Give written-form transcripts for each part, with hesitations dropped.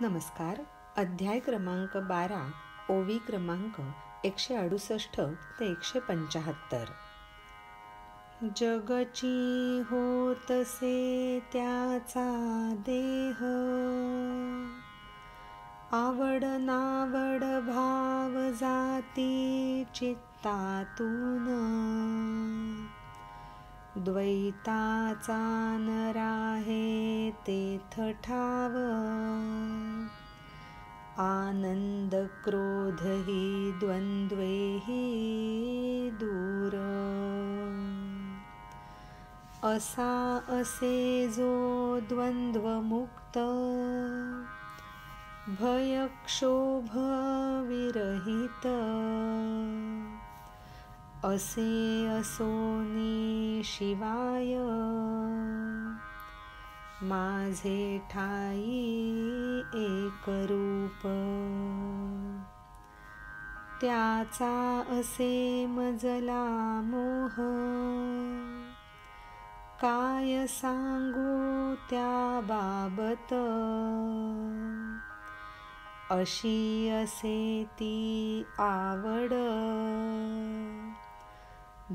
नमस्कार. अध्याय क्रमांक 12, ओवी क्रमांक 168 ते 175. जगची होतसे त्याचा देह, आवड नावड भाव जाती चित्तातून, द्वैताचा न राहे तेथ ठाव, आनंद क्रोध ही द्वंद्वे ही दूर, असा असे जो द्वंद्व मुक्त, भय क्षोभ विरहित, असे असोनी शिवाय, माझे ठाई एक रूप, त्याचा असे मजला मोह, काय सांगू त्या बाबत, अशी असे ती आवड,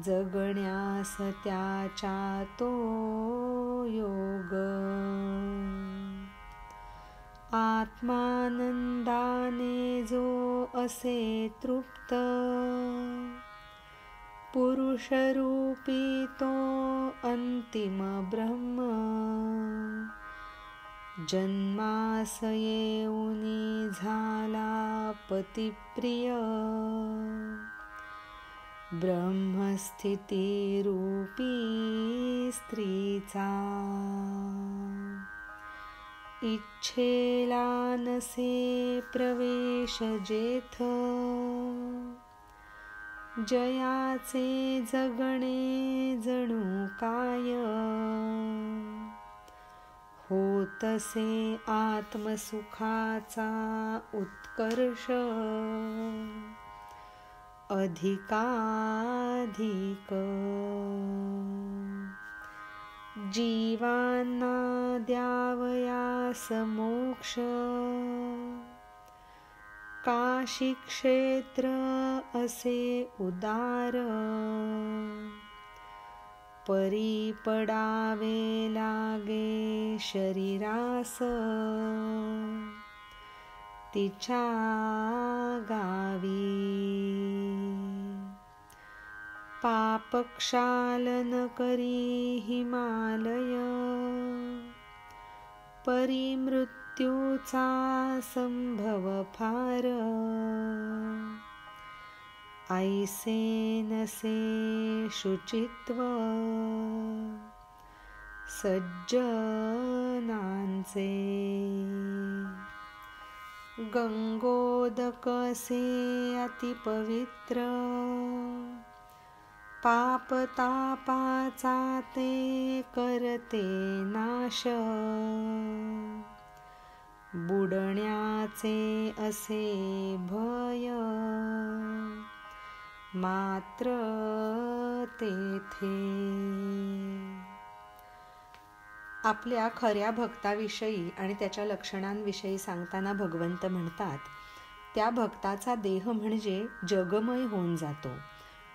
जगण्यास त्याच्या तो योग, आत्मानंदाने जो असे तृप्त, पुरुषरूपी तो अंतिम ब्रह्म, जन्मास येऊनी झाला पतिप्रिय, ब्रह्मस्थिती रूपी स्त्रीचा, इच्छेला नसे प्रवेश जेथ, जयाचे जगणे जणू काय, होतसे आत्मसुखाचा उत्कर्ष, अधिकाधिक, जीवांना द्यावयास मोक्ष, काशी क्षेत्र असे उदार, परी पडावे लागे शरीरास, तिच्या गावी, पापक्षालन करी हिमालय, परी मृत्यूचा संभव फार, ऐसे नसे शुचित्व सज्जनांचे, गंगोदक से अतिपवित्र, पाप तापाचा ते करते नाश, बुडण्याचे असे भय, मात्र तेथे. आपल्या खऱ्या भक्ताविषयी आणि त्याच्या लक्षणांविषयी सांगताना भगवंत म्हणतात, त्या भक्ताचा देह म्हणजे जगमय होऊन जातो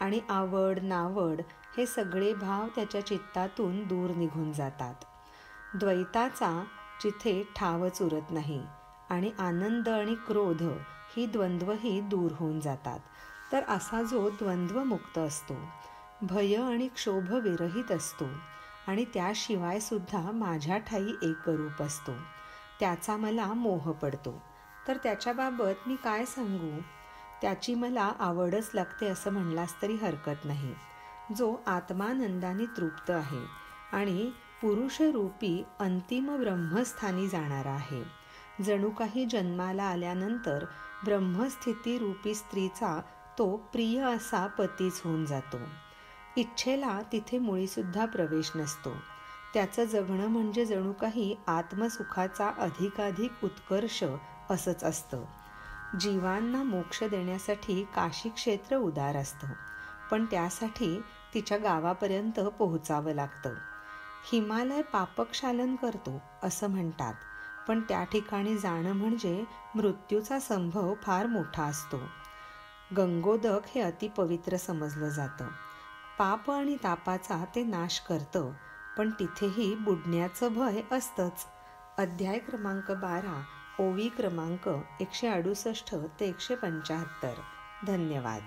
आणि आवड नावड हे सगळे भाव त्याच्या चित्तातून दूर निघून जातात. द्वैताचा जिथे ठावच उरत नाही आणि आनंद आणि क्रोध ही द्वंद्वही दूर होऊन जातात. तर असा जो द्वंद्वमुक्त असतो, भय आणि क्षोभ विरहित असतो आणि त्याशिवाय सुद्धा माझ्या ठाई एकरूप असतो, त्याचा मला मोह पडतो. तर त्याच्याबाबत मी काय सांगू, त्याची मला आवडच लागते असं म्हणलास तरी हरकत नाही. जो आत्मानंदाने तृप्त आहे आणि पुरुषरूपी अंतिम ब्रह्मस्थानी जाणारा आहे, जणू काही जन्माला आल्यानंतर ब्रह्मस्थिती रूपी स्त्रीचा तो प्रिय असा पतीच होऊन जातो. इच्छेला तिथे मुळीसुद्धा प्रवेश नसतो. त्याचं जगणं म्हणजे जणू काही आत्मसुखाचा अधिकाधिक उत्कर्ष असंच असतं. जीवांना मोक्ष देण्यासाठी काशी क्षेत्र उदार असतं, पण त्यासाठी तिच्या गावापर्यंत पोहोचावं लागतं. हिमालय पापक्षालन करतो असं म्हणतात, पण त्या ठिकाणी जाणं म्हणजे मृत्यूचा संभव फार मोठा असतो. गंगोदक हे अतिपवित्र समजलं जातं. पाप आणि तापाचा ते नाश करतं, पण तिथेही बुडण्याचं भय असतंच. अध्याय क्रमांक 12, ओवी क्रमांक 168 ते 175. धन्यवाद.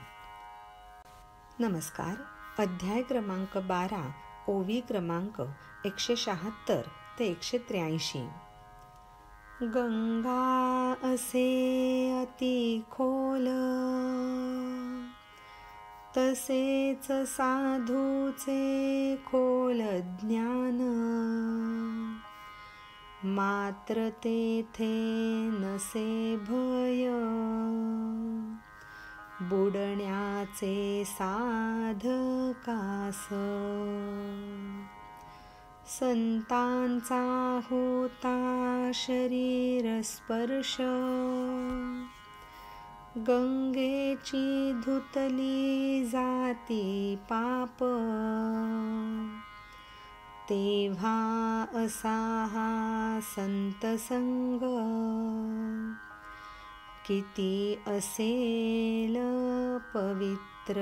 नमस्कार. अध्याय क्रमांक 12, ओवी क्रमांक 176 ते 183. गंगा असे अति खोल, तसेच साधूचे खोल ज्ञान. मात्र तेथे नसे भय, बुडण्याचे साधकास. संतांचा होता शरीर स्पर्श, गंगेची धुतली जाती पाप. तेव्हा असा हा संत संग, किती असेल पवित्र.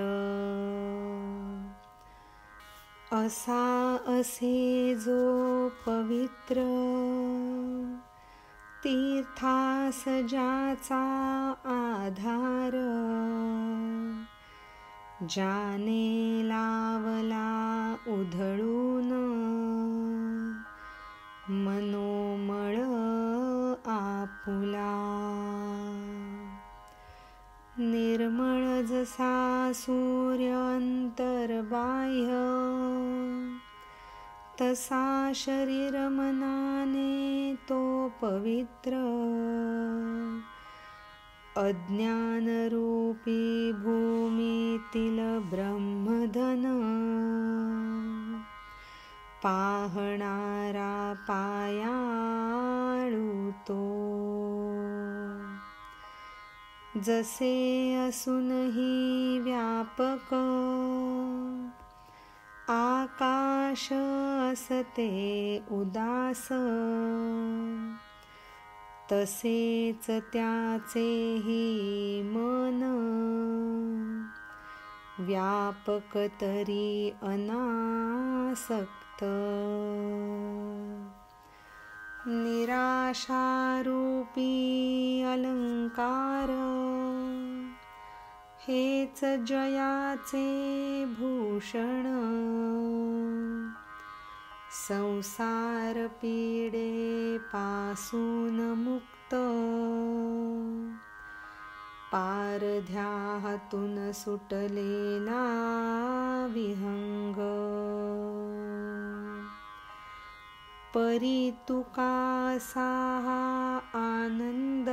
असा असे जो पवित्र, तीर्थास ज्याचा आधार. ज्याने लावला उधळून मनोमळ आपुला. निर्मळ जसा सूर्य अंतर्बाह्य, तसा शरीर मनाने तो पवित्र. अज्ञानरूपी भूमीतील ब्रह्मधन, पाहणारा पायाळू तो. जसे असूनही व्यापक, आकाश असते उदास. तसेच त्याचेही मन, व्यापक तरी अनासक्त. निराशारूपी अलंकार, हेच जयाचे भूषण. संसार पीडे पासून मुक्त, पारध्यातून सुटलेला विहंग. परी तुका साहा आनंद,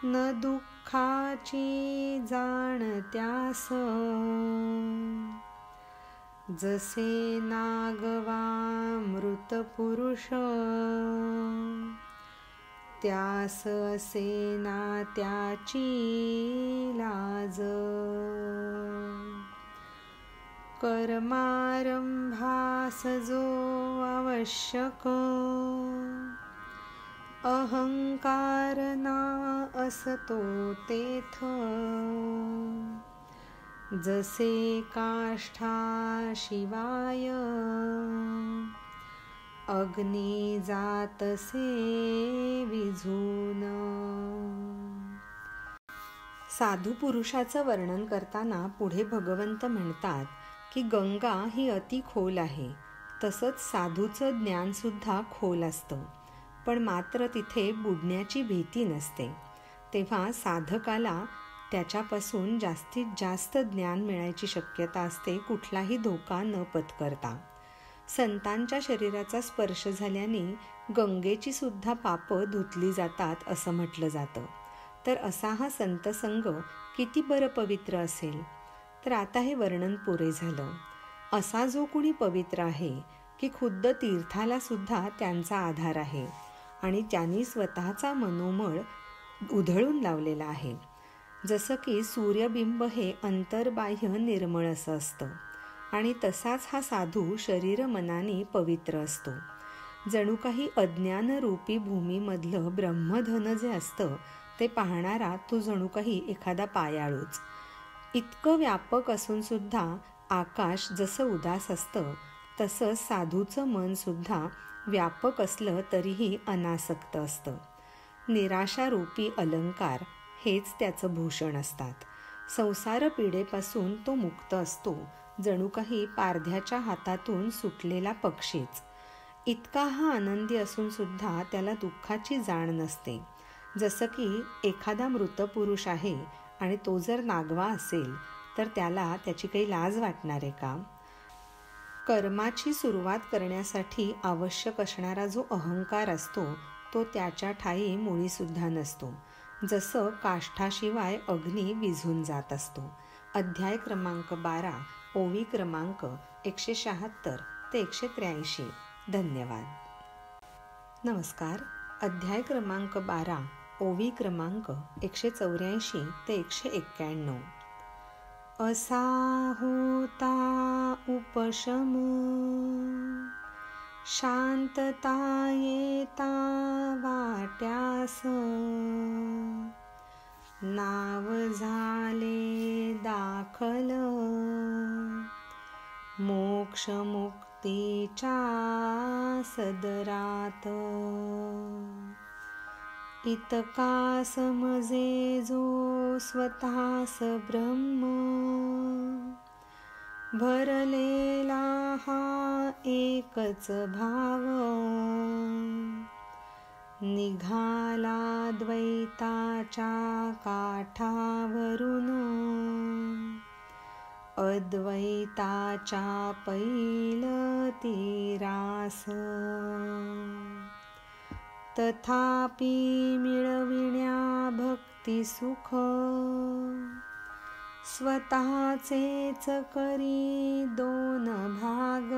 न दुःखाची जाण त्यास. जसे नागवा मृत पुरुष, त्यास असे ना त्याची लाज. कर्मारंभास जो आवश्यक, अहंकार ना असतो तेथ. जसे काष्ठा शिवाय, अग्नी जातसे विझून. साधू पुरुषाचं वर्णन करताना पुढे भगवंत म्हणतात की गंगा ही अति खोल आहे. तसंच साधूचं ज्ञानसुद्धा खोल असतं, पण मात्र तिथे बुडण्याची भीती नसते. तेव्हा साधकाला त्याच्यापासून जास्तीत जास्त ज्ञान मिळायची शक्यता असते, कुठलाही धोका न पत्करता. संतांच्या शरीराचा स्पर्श झाल्याने गंगेची सुद्धा पापं धुतली जातात असं म्हटलं जातं. तर असा हा संतसंग किती बरं पवित्र असेल. तर आता हे वर्णन पुरे झालं. असा जो कुणी पवित्र आहे की खुद्द तीर्थाला सुद्धा त्यांचा आधार आहे आणि त्यांनी स्वतःचा मनोमळ उधळून लावलेला आहे. जसं की सूर्यबिंब हे अंतर्बाह्य निर्मळ असं असतं आणि तसाच हा साधू शरीर मनाने पवित्र असतो. जणू काही अज्ञानरूपी भूमीमधलं ब्रह्मधन जे असतं ते पाहणारा तो जणू काही एखादा पायाळूच. इतकं व्यापक असून सुद्धा आकाश जसं उदास असतं तसंच साधूचं मन सुद्धा व्यापक असलं तरीही अनासक्त असतं. निराशारूपी अलंकार हेच त्याचं भूषण असतात. संसार पीडेपासून तो मुक्त असतो, जणू काही पारध्याच्या हातातून सुटलेला पक्षीच. इतका हा आनंदी असून सुद्धा त्याला दुःखाची जाण नसते. जसं की एखादा मृत पुरुष आहे आणि तो जर नागवा असेल तर त्याला त्याची काही लाज वाटणार आहे का? कर्माची सुरुवात करण्यासाठी आवश्यक असणारा जो अहंकार असतो तो त्याच्या ठायी मुळीसुद्धा नसतो. जसं काष्ठाशिवाय अग्नी विझून जात असतो. अध्याय क्रमांक 12, ओवी क्रमांक 176 ते 183. धन्यवाद. नमस्कार. अध्याय क्रमांक 12, ओवी क्रमांक 184 ते 191. असा होता उपशम, शांतता येता वाट्यास, नाव झाले दाखल मोक्ष मुक्तीच्या सदरात. इतका समजे जो स्वतःस ब्रह्म, भरलेला हा एकच भाव, निघाला द्वैताच्या काठावरून, अद्वैताच्या पैल तीरास. तथापि मिळविण्या भक्ती सुख, स्वतःचेच करी दोन भाग,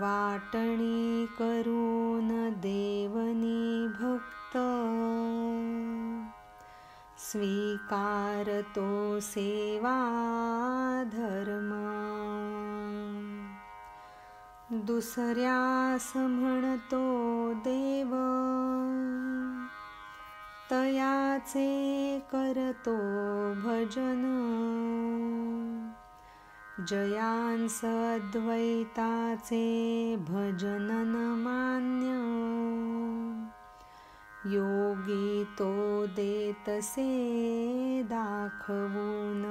वाटणी करून देवनी भक्त, स्वीकारतो सेवा धर्म. दुसऱ्यास म्हणतो देव, तयाचे करतो भजन, जयांस अद्वैताचे भजनन मान्य, योगी तो देतसे दाखवून.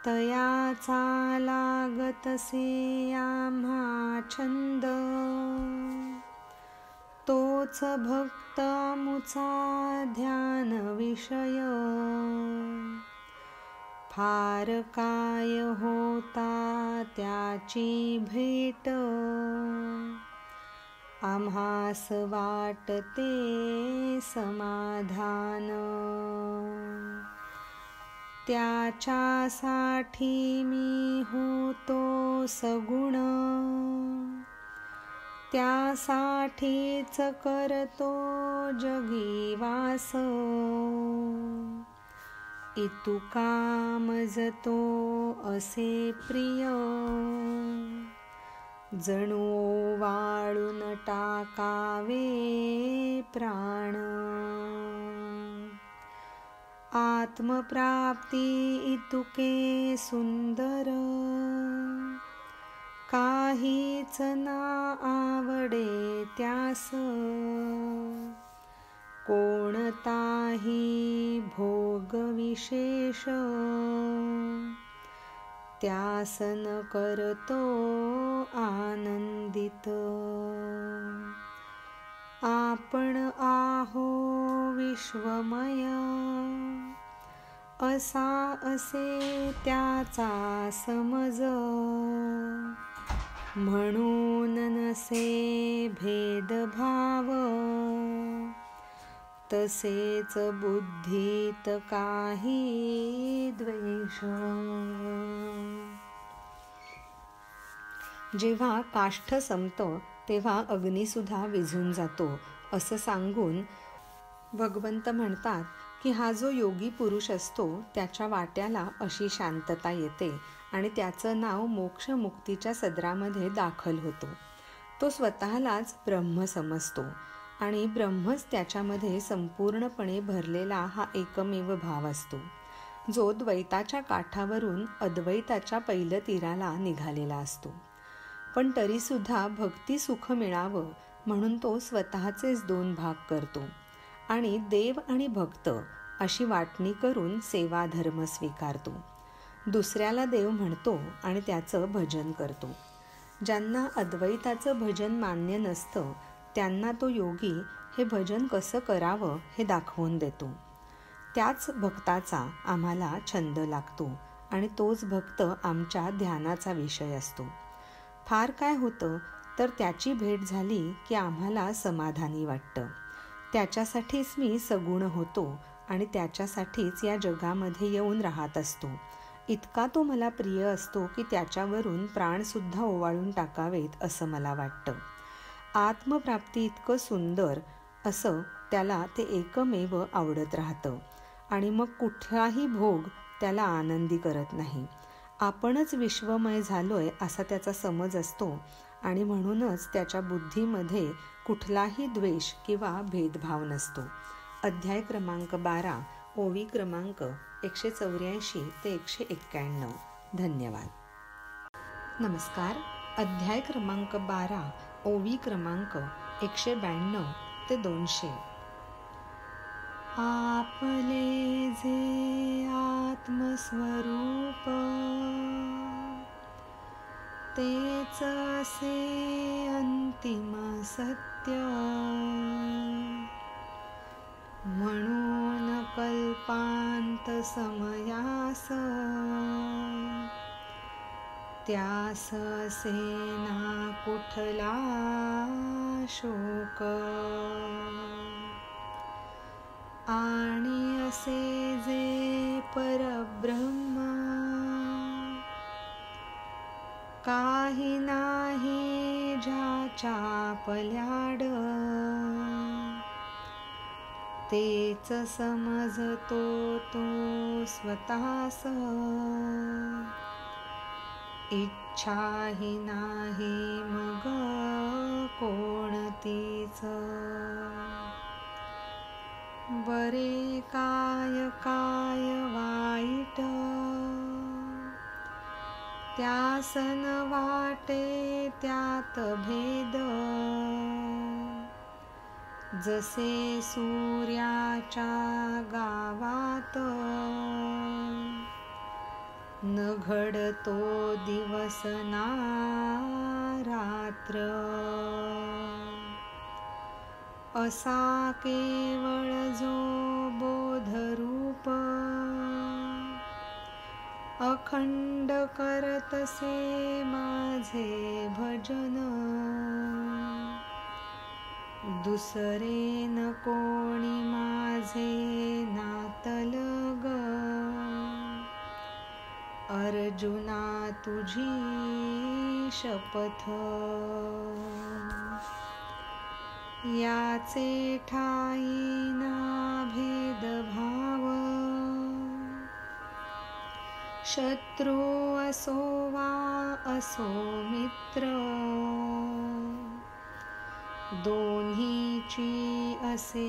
तयाचा लागतसे आम्हा छंद, तोच भक्त मुचा ध्यान विषय. फार काय होता त्याची भेट, आम्हास वाटते समाधान. त्याच्यासाठी मी होतो सगुण, त्यासाठीच करतो जगी वास. इतुका मजतो असे प्रिय, जणू वाळून टाकावे प्राण. आत्मप्राप्ती इतुके सुंदर, काहीच ना आवडे त्यास. कोणताही भोग विशेष, त्यास न करतो आनंदित. आपण आहो विश्वमय, असा असे त्याचा समज. म्हणून नसे भेदभाव, तसेच बुद्धीत काही द्वेष. जेव्हा काष्ठ संपतं तेव्हा अग्निसुद्धा विझून जातो असं सांगून भगवंत म्हणतात की हा जो योगी पुरुष असतो त्याच्या वाट्याला अशी शांतता येते आणि त्याचं नाव मोक्ष मुक्तीच्या सदरामध्ये दाखल होतो. तो स्वतःलाच ब्रह्म समजतो आणि ब्रह्मच त्याच्यामध्ये संपूर्णपणे भरलेला हा एकमेव भाव असतो, जो द्वैताच्या काठावरून अद्वैताच्या पैलतीराला निघालेला असतो. पण तरीसुद्धा भक्ती सुख मिळावं म्हणून तो स्वतःचेच 2 भाग करतो आणि देव आणि भक्त अशी वाटणी करून सेवा धर्म स्वीकारतो. दुसऱ्याला देव म्हणतो आणि त्याचं भजन करतो. ज्यांना अद्वैताचं भजन मान्य नसतं त्यांना तो योगी हे भजन कसं करावं हे दाखवून देतो. त्याच भक्ताचा आम्हाला छंद लागतो आणि तोच भक्त आमच्या ध्यानाचा विषय असतो. फार काय होतं तर त्याची भेट झाली की आम्हाला समाधानी वाटतं. त्याच्यासाठीच मी सगुण होतो आणि त्याच्यासाठीच या जगामध्ये येऊन राहत असतो. इतका तो मला प्रिय असतो की त्याच्यावरून प्राणसुद्धा ओवाळून टाकावेत असं मला वाटतं. आत्मप्राप्ती इतकं सुंदर असं त्याला ते एकमेव आवडत राहतं आणि मग कुठलाही भोग त्याला आनंदी करत नाही. आपणच विश्वमय झालोय असा त्याचा समज असतो आणि म्हणूनच त्याच्या बुद्धीमध्ये कुठलाही द्वेष किंवा भेदभाव नसतो. अध्याय क्रमांक 12, ओवी क्रमांक 184 ते 191. धन्यवाद. नमस्कार. अध्याय क्रमांक 12, ओवी क्रमांक 192 ते 200. आपले जे आत्मस्वरूप तेच असे अंतिम सत्य, म्हणून कल्पांत समयास त्यास असे ना कुठला शोक. आणि असे जे परब्रह्म काही नाही ज्याच्या पल्याड, तेच समजतो तो स्वतःस, इच्छाही नाही मग कोणतीच. बरे काय काय वाईट त्यास न वाटे त्यात भेद, जसे सूर्याच्या गावात न घडतो दिवस ना रात्र, असा केवळ जो बोधरूप अखंड करतसे माझे भजन, दुसरे न कोणी माझे नातलग, अर्जुना तुझी शपथ. याचे ठाई ना भेदभाव, शत्रू असो वा असो मित्र, दोन्हीची असे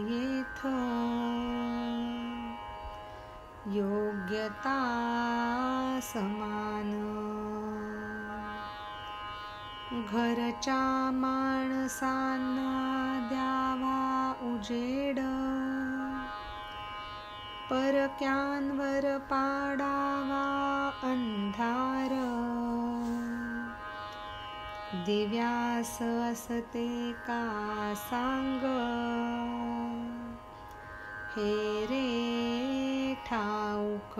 येथ योग्यता समान. घरच्या माणसांना द्यावा उजेड, परक्यांवर पाडावा अंधार, दिव्यास असते का सांग, हे रे ठाऊक.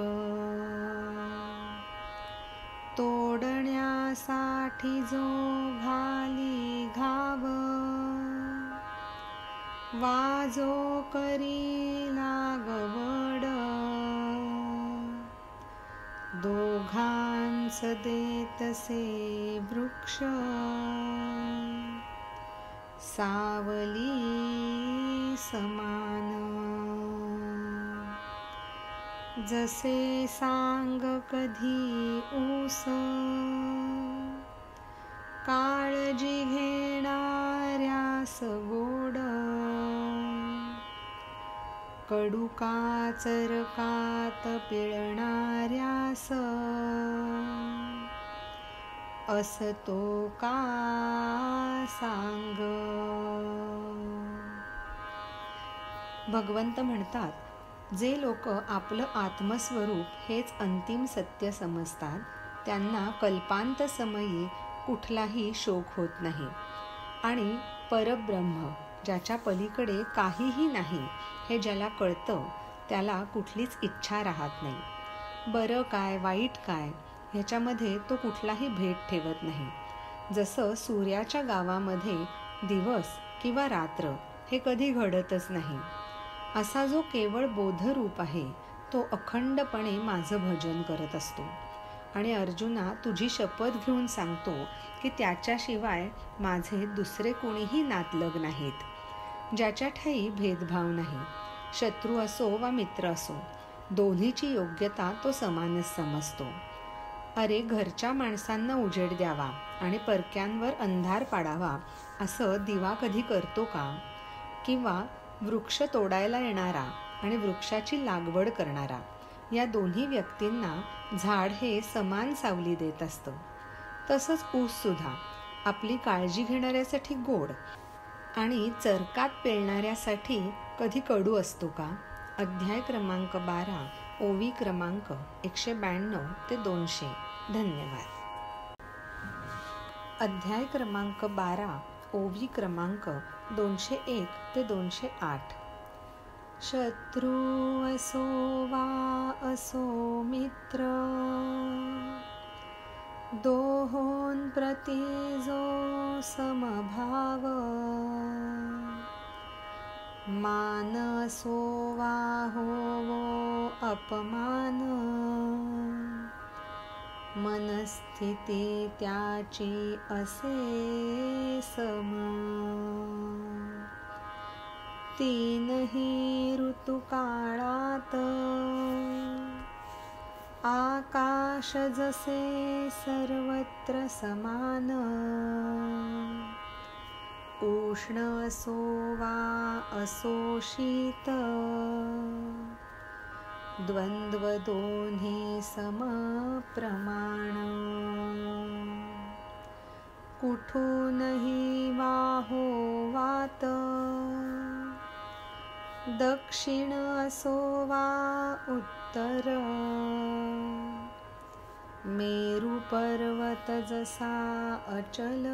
तोडण्यासाठी जो घाली घाव, वाजो करी लागवड, दोघांच देतसे वृक्ष, सावली समान. जसे सांग कधी ऊस, काळजी घेणाऱ्यास गोड, कडू काचरकात पिळणाऱ्यास असतो का सांग. भगवंत म्हणतात, जे लोक आपलं आत्मस्वरूप हेच अंतिम सत्य समजतात त्यांना कल्पांत समयी कुठलाही शोक होत नाही, आणि परब्रह्म ज्याच्या पलीकडे काहीही नाही हे ज्याला कळतं त्याला कुठलीच इच्छा राहत नाही. बरं काय वाईट काय ह्याच्यामध्ये तो कुठलाही भेद ठेवत नाही. जसं सूर्याच्या गावामध्ये दिवस किंवा रात्र हे कधी घडतच नाही, असा जो केवळ बोधरूप आहे तो अखंडपणे माझं भजन करत असतो. आणि अर्जुना, तुझी शपथ घेऊन सांगतो की त्याच्याशिवाय माझे दुसरे कोणीही नातलग नाहीत, ज्याच्या ठायी भेदभाव नाही. शत्रू असो वा मित्र असो, दोन्हीची योग्यता तो समानच समजतो. अरे, घरच्या माणसांना उजेड द्यावा आणि परक्यांवर अंधार पाडावा असं दिवा कधी करतो का? किंवा वृक्ष तोडायला येणारा आणि वृक्षाची लागवड करणारा या दोन्ही व्यक्तींना झाड हे समान सावली देत असतं. तसंच ऊस सुद्धा आपली काळजी घेणाऱ्यासाठी गोड आणि चरकात पेळणाऱ्यासाठी कधी कडू असतो का? अध्याय क्रमांक 12, ओवी क्रमांक 192 ते 200. धन्यवाद. अध्याय क्रमांक 12, ओवी क्रमांक 201 ते 208. शत्रू असो वा असो मित्र, दोहोंप्रती जो समभाव, मान असो वा होवो अपमान, मनस्थिती त्याची असे सम. तीनही ऋतुकाळात आकाश जसे सर्वत्र समान, उष्ण असो वा असो शीत, द्वंद्व दोन्ही समप्रमाण. कुठूनही वाहो वात, दक्षिण असो वा उत्तर, मेरू पर्वत जसा अचल,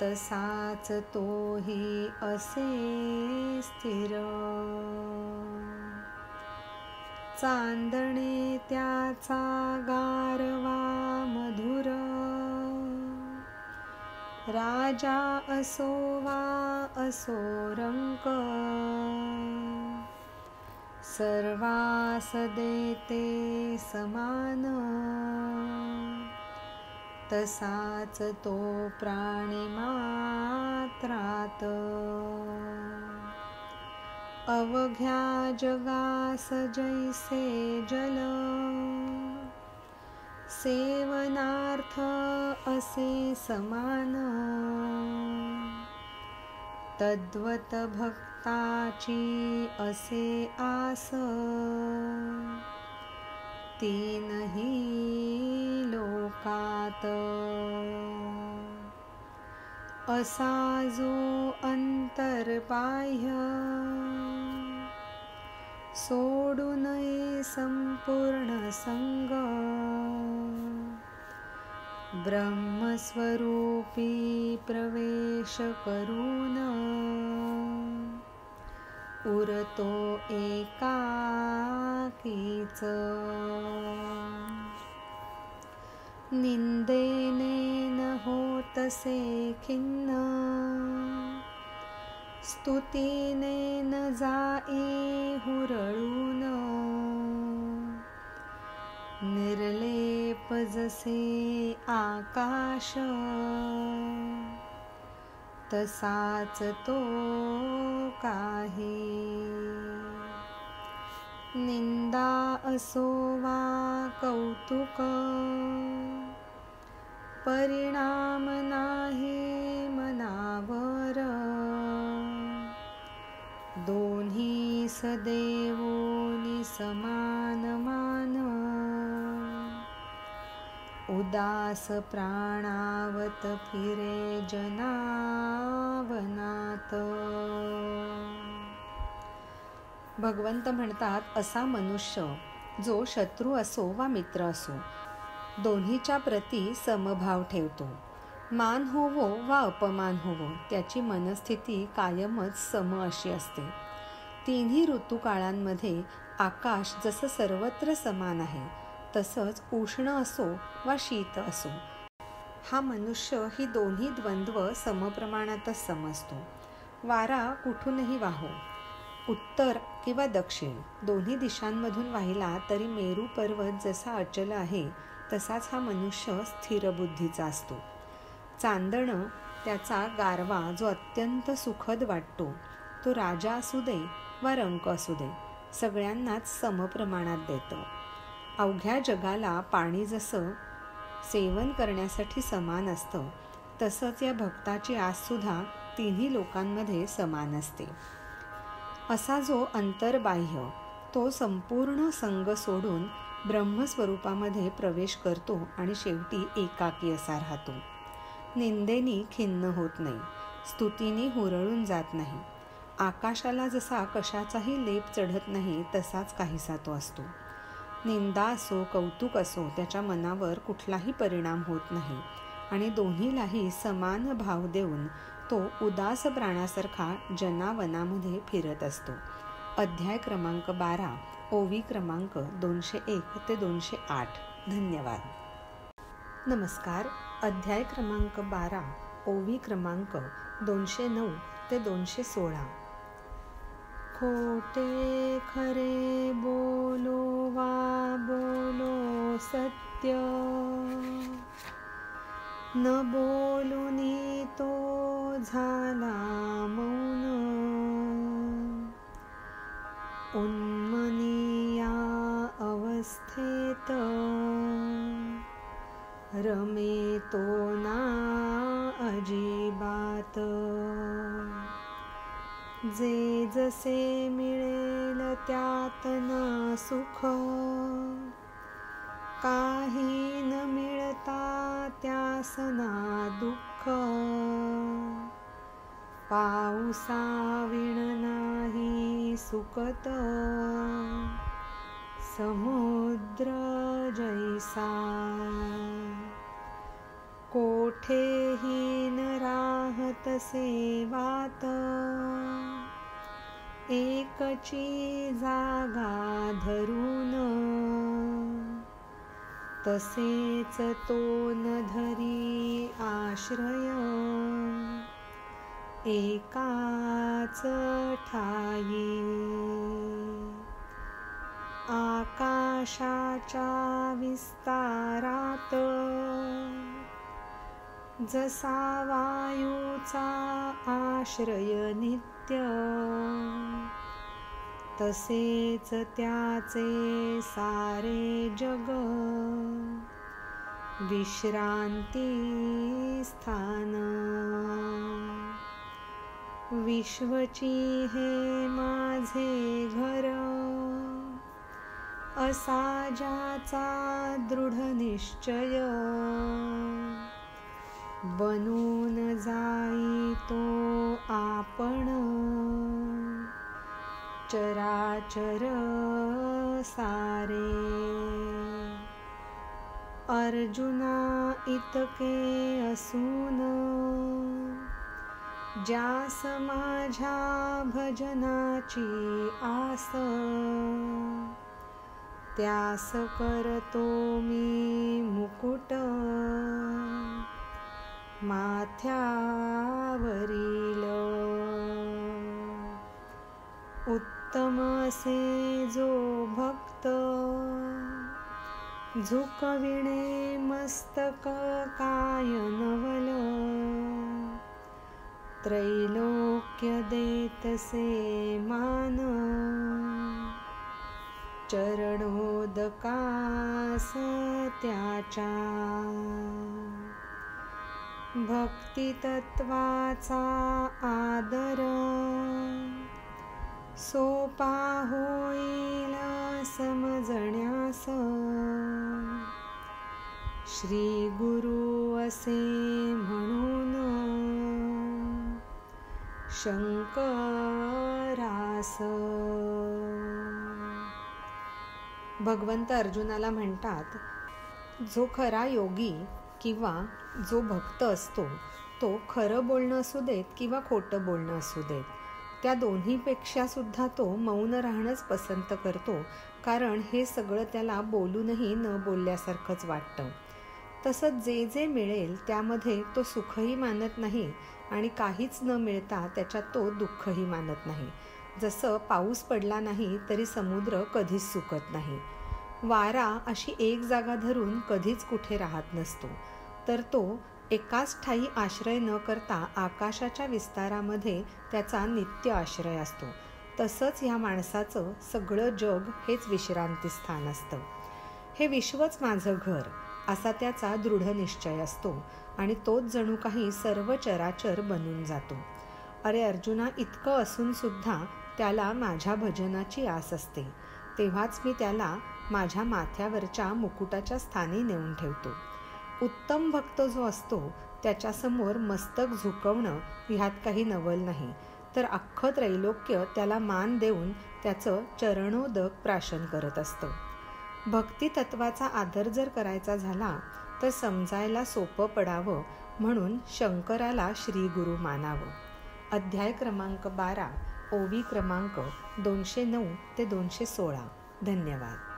तसाच तोही असे स्थिर. चांदणे त्याचा गारवा मधुर, राजा असो वा असो रंक, सर्वास देते समान, तसाच तो प्राणी मात्रात. अवघ्या जगास जैसे जल, सेवनार्थ असे समान, तद्वत भक्ताची असे आस, तीनही लोकात. असा जो अंतर्बाह्य, सोडू नये संपूर्ण संग, ब्रह्मस्वरूपी प्रवेश करून, उरतो एकाकीच. निंदेने न होतसे खिन्न, स्तुतीने न जाई हुरळून, निर्लेप जसे आकाश, तसाच तो काही. निंदा असो वा कौतुक, परिणाम नाही मनावर, दोन्ही सदैवोनी समान मान, उदास प्राणावत फिरे जनावनात. भगवंत म्हणतात, असा मनुष्य जो शत्रू असो वा मित्र असो, दोन्हीच्या प्रती समभाव ठेवतो. मान होवो वा अपमान होवो, त्याची मनस्थिती कायमच सम अशी असते. तिन्ही ऋतुकाळांमध्ये आकाश जसं सर्वत्र समान आहे, तसंच उष्ण असो वा शीत असो, हा मनुष्य ही दोन्ही द्वंद्व समप्रमाणातच समजतो. वारा कुठूनही वाहो, उत्तर किंवा दक्षिण दोन्ही दिशांमधून वाहिला तरी मेरू पर्वत जसा अचल आहे तसाच हा मनुष्य स्थिर बुद्धीचा असतो. चांदणं त्याचा गारवा जो अत्यंत सुखद वाटतो, तो राजा असू दे वा रंक असू दे, सगळ्यांनाच समप्रमाणात देतो. अवघ्या जगाला पाणी जसं सेवन करण्यासाठी समान असतं, तसंच या भक्ताची आससुद्धा तिन्ही लोकांमध्ये समान असते. असा जो अंतर्बाह्य, तो संपूर्ण संग सोडून ब्रह्मस्वरूपामध्ये प्रवेश करतो आणि शेवटी एकाकी असा राहतो. निंदेनी खिन्न होत नाही, स्तुतीने हुरळून जात नाही. आकाशाला जसा कशाचाही लेप चढत नाही, तसाच काहीसा तो असतो. निंदा असो कौतुक असो, त्याच्या मनावर कुठलाही परिणाम होत नाही आणि दोन्हीलाही समान भाव देऊन तो उदास प्राणासारखा जनावनामध्ये फिरत असतो. अध्याय क्रमांक 12, ओवी क्रमांक 201 ते 208. धन्यवाद. नमस्कार. अध्याय क्रमांक 12, ओवी क्रमांक 209 ते 216. खोटे खरे बोलो वा बोलो सत्य, न बोलुनी तो झाला मौन. उन्मनी या अवस्थेत रमे तो ना अजिबात. जे जसे मिळेल त्यात ना सुख, काही न मिळता त्यास ना दुःख. पाऊसाविण नाही सुकत, समुद्र जैसा. कोठेही न राहत सेवात, एकची जागा धरून. तसेच तो न धरी आश्रय, एकाच ठाई. आकाशाच्या विस्तारात, जसा वायूचा आश्रय नित्य. तसेच त्याचे सारे जग, विश्रांती स्थान. विश्वची हे माझे घर, असा ज्याचा दृढ निश्चय. बनून जाई तो आपण, चराचर सारे. अर्जुना इतके असून, ज्यास माझ्या भजनाची आस. त्यास करतो मी मुकुट, माथ्यावरील. उत्तम असे जो भक्त, झुकविणे मस्तक काय नवल. त्रैलोक्य देतसे मान, चरणोदकास त्याच्या. भक्तितत्वाचा आदर सोपा होईल समजण्यास. श्री गुरु असे म्हणून शंकरास. भगवंत अर्जुनाला म्हणतात, जो खरा योगी किंवा जो भक्त असतो तो खरं बोलणं असू देत किंवा खोटं बोलणं असू देत, त्या दोन्हीपेक्षा सुद्धा तो मौन राहणंच पसंत करतो, कारण हे सगळं त्याला बोलूनही न बोलल्यासारखंच वाटतं. तसंच जे जे मिळेल त्यामध्ये तो सुखही मानत नाही आणि काहीच न मिळता त्याच्यात तो दुःखही मानत नाही. जसं पाऊस पडला नाही तरी समुद्र कधीच सुकत नाही. वारा अशी एक जागा धरून कधीच कुठे राहत नसतो, तर तो एकाच ठायी आश्रय न करता आकाशाच्या विस्तारामध्ये त्याचा नित्य आश्रय असतो. तसंच ह्या माणसाचं सगळं जग हेच विश्रांतीस्थान असतं. हे विश्वच माझं घर असा त्याचा दृढ निश्चय असतो आणि तोच जणू काही सर्व चराचर बनून जातो. अरे अर्जुना, इतकं असून सुद्धा त्याला माझ्या भजनाची आस असते, तेव्हाच मी त्याला माझ्या माथ्यावरच्या मुकुटाच्या स्थानी नेऊन ठेवतो. उत्तम भक्त जो असतो त्याच्यासमोर मस्तक झुकवणं ह्यात काही नवल नाही, तर अख्खं त्रैलोक्य त्याला मान देऊन त्याचं चरणोदक प्राशन करत असतं. भक्ती तत्वाचा आदर जर करायचा झाला तर समजायला सोपं पडावं म्हणून शंकराला श्री गुरु मानावं. अध्याय क्रमांक 12, ओवी क्रमांक 209 ते 216. धन्यवाद.